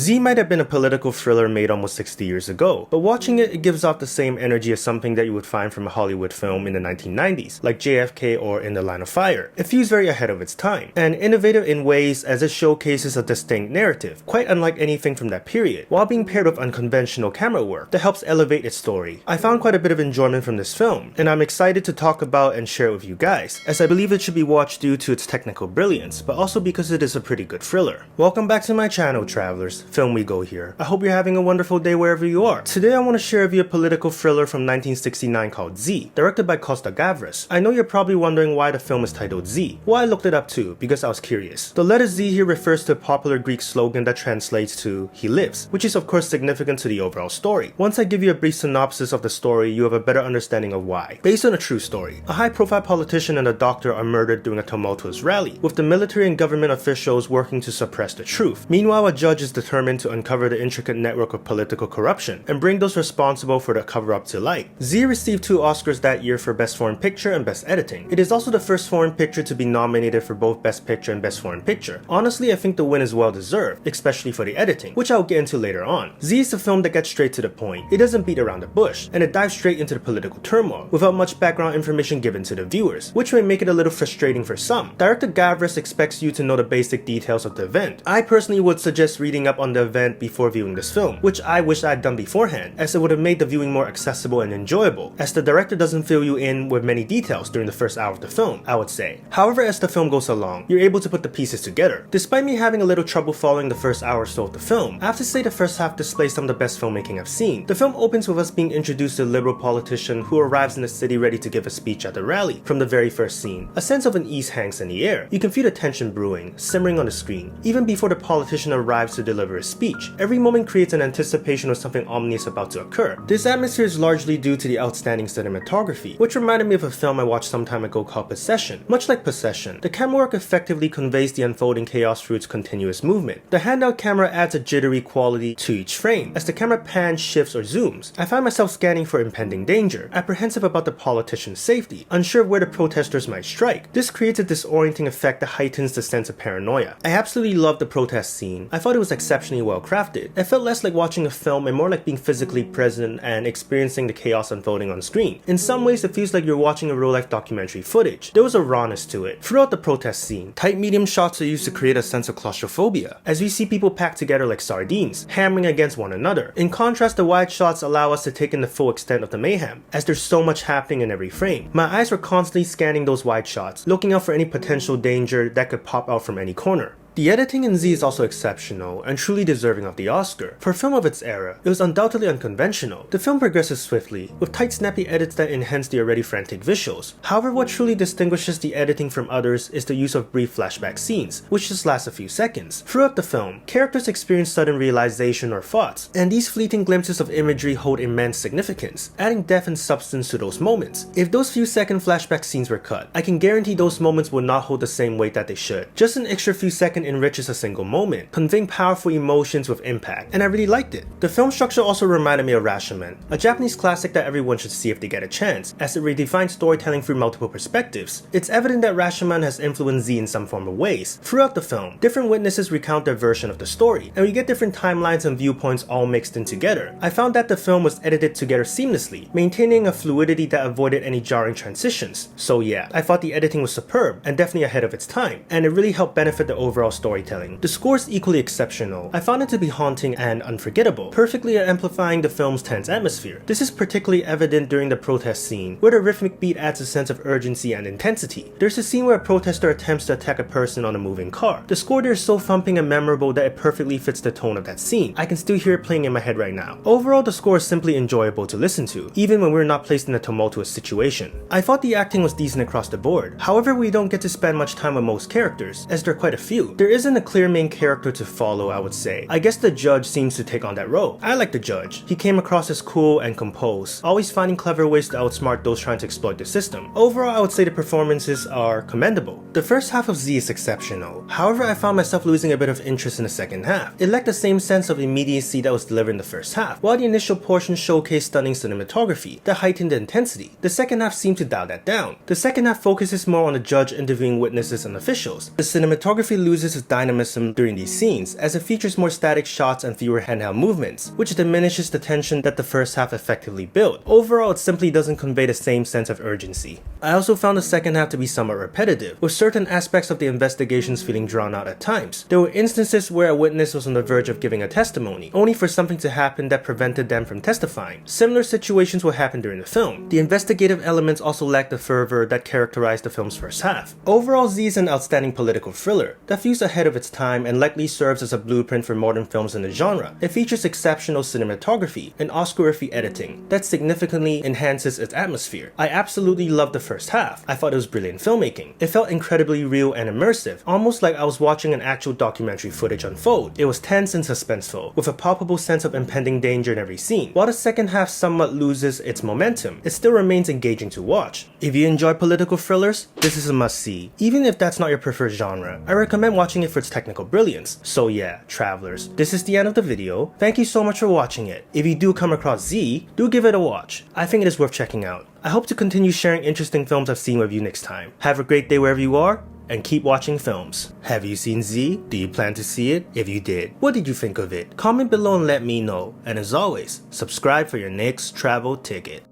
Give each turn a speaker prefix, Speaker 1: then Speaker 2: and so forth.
Speaker 1: Z might have been a political thriller made almost 60 years ago, but watching it gives off the same energy as something that you would find from a Hollywood film in the 1990s, like JFK or In the Line of Fire. It feels very ahead of its time, and innovative in ways as it showcases a distinct narrative, quite unlike anything from that period, while being paired with unconventional camera work that helps elevate its story. I found quite a bit of enjoyment from this film, and I'm excited to talk about and share it with you guys, as I believe it should be watched due to its technical brilliance, but also because it is a pretty good thriller. Welcome back to my channel, travelers. Filmwego here. I hope you're having a wonderful day wherever you are. Today I want to share with you a political thriller from 1969 called Z, directed by Costa-Gavras. I know you're probably wondering why the film is titled Z. Well, I looked it up too, because I was curious. The letter Z here refers to a popular Greek slogan that translates to "He lives," which is of course significant to the overall story. Once I give you a brief synopsis of the story, you have a better understanding of why. Based on a true story, a high-profile politician and a doctor are murdered during a tumultuous rally, with the military and government officials working to suppress the truth. Meanwhile, a judge is determined to uncover the intricate network of political corruption and bring those responsible for the cover-up to light. Z received 2 Oscars that year for Best Foreign Picture and Best Editing. It is also the first foreign picture to be nominated for both Best Picture and Best Foreign Picture. Honestly, I think the win is well deserved, especially for the editing, which I'll get into later on. Z is a film that gets straight to the point. It doesn't beat around the bush, and it dives straight into the political turmoil without much background information given to the viewers, which may make it a little frustrating for some. Director Gavras expects you to know the basic details of the event. I personally would suggest reading up on the event before viewing this film, which I wish I'd done beforehand, as it would have made the viewing more accessible and enjoyable, as the director doesn't fill you in with many details during the first hour of the film, I would say. However, as the film goes along, you're able to put the pieces together. Despite me having a little trouble following the first hour or so of the film, I have to say the first half displays some of the best filmmaking I've seen. The film opens with us being introduced to a liberal politician who arrives in the city ready to give a speech at the rally. From the very first scene, a sense of unease hangs in the air. You can feel the tension brewing, simmering on the screen. Even before the politician arrives to deliver his speech, every moment creates an anticipation of something ominous about to occur. This atmosphere is largely due to the outstanding cinematography, which reminded me of a film I watched some time ago called Possession. Much like Possession, the camera work effectively conveys the unfolding chaos through its continuous movement. The handheld camera adds a jittery quality to each frame as the camera pans, shifts, or zooms. I find myself scanning for impending danger, apprehensive about the politician's safety, unsure of where the protesters might strike. This creates a disorienting effect that heightens the sense of paranoia. I absolutely loved the protest scene. I thought it was exceptionally well crafted. It felt less like watching a film and more like being physically present and experiencing the chaos unfolding on screen. In some ways, it feels like you're watching a real-life documentary footage. There was a rawness to it. Throughout the protest scene, tight medium shots are used to create a sense of claustrophobia, as we see people packed together like sardines, hammering against one another. In contrast, the wide shots allow us to take in the full extent of the mayhem, as there's so much happening in every frame. My eyes were constantly scanning those wide shots, looking out for any potential danger that could pop out from any corner. The editing in Z is also exceptional and truly deserving of the Oscar. For a film of its era, it was undoubtedly unconventional. The film progresses swiftly, with tight snappy edits that enhance the already frantic visuals. However, what truly distinguishes the editing from others is the use of brief flashback scenes, which just last a few seconds. Throughout the film, characters experience sudden realization or thoughts, and these fleeting glimpses of imagery hold immense significance, adding depth and substance to those moments. If those few second flashback scenes were cut, I can guarantee those moments would not hold the same weight that they should. Just an extra few seconds enriches a single moment, conveying powerful emotions with impact, and I really liked it. The film structure also reminded me of Rashomon, a Japanese classic that everyone should see if they get a chance, as it redefines storytelling through multiple perspectives. It's evident that Rashomon has influenced Z in some form of ways. Throughout the film, different witnesses recount their version of the story, and we get different timelines and viewpoints all mixed in together. I found that the film was edited together seamlessly, maintaining a fluidity that avoided any jarring transitions. So yeah, I thought the editing was superb, and definitely ahead of its time, and it really helped benefit the overall storytelling. The score is equally exceptional. I found it to be haunting and unforgettable, perfectly amplifying the film's tense atmosphere. This is particularly evident during the protest scene, where the rhythmic beat adds a sense of urgency and intensity. There's a scene where a protester attempts to attack a person on a moving car. The score there is so thumping and memorable that it perfectly fits the tone of that scene. I can still hear it playing in my head right now. Overall, the score is simply enjoyable to listen to, even when we're not placed in a tumultuous situation. I thought the acting was decent across the board. However, we don't get to spend much time with most characters, as there are quite a few. There isn't a clear main character to follow, I would say. I guess the judge seems to take on that role. I like the judge. He came across as cool and composed, always finding clever ways to outsmart those trying to exploit the system. Overall, I would say the performances are commendable. The first half of Z is exceptional. However, I found myself losing a bit of interest in the second half. It lacked the same sense of immediacy that was delivered in the first half, while the initial portion showcased stunning cinematography that heightened the intensity. The second half seemed to dial that down. The second half focuses more on the judge interviewing witnesses and officials. The cinematography loses loses its dynamism during these scenes, as it features more static shots and fewer handheld movements, which diminishes the tension that the first half effectively built. Overall, it simply doesn't convey the same sense of urgency. I also found the second half to be somewhat repetitive, with certain aspects of the investigations feeling drawn out at times. There were instances where a witness was on the verge of giving a testimony, only for something to happen that prevented them from testifying. Similar situations will happen during the film. The investigative elements also lack the fervor that characterized the film's first half. Overall, Z is an outstanding political thriller that feels ahead of its time and likely serves as a blueprint for modern films in the genre. It features exceptional cinematography and Oscar-worthy editing that significantly enhances its atmosphere. I absolutely loved the first half. I thought it was brilliant filmmaking. It felt incredibly real and immersive, almost like I was watching an actual documentary footage unfold. It was tense and suspenseful, with a palpable sense of impending danger in every scene. While the second half somewhat loses its momentum, it still remains engaging to watch. If you enjoy political thrillers, this is a must-see. Even if that's not your preferred genre, I recommend watching it for its technical brilliance. So yeah, travelers, this is the end of the video. Thank you so much for watching it. If you do come across Z, do give it a watch. I think it is worth checking out. I hope to continue sharing interesting films I've seen with you next time. Have a great day wherever you are, and keep watching films. Have you seen Z? Do you plan to see it? If you did, what did you think of it? Comment below and let me know. And as always, subscribe for your next travel ticket.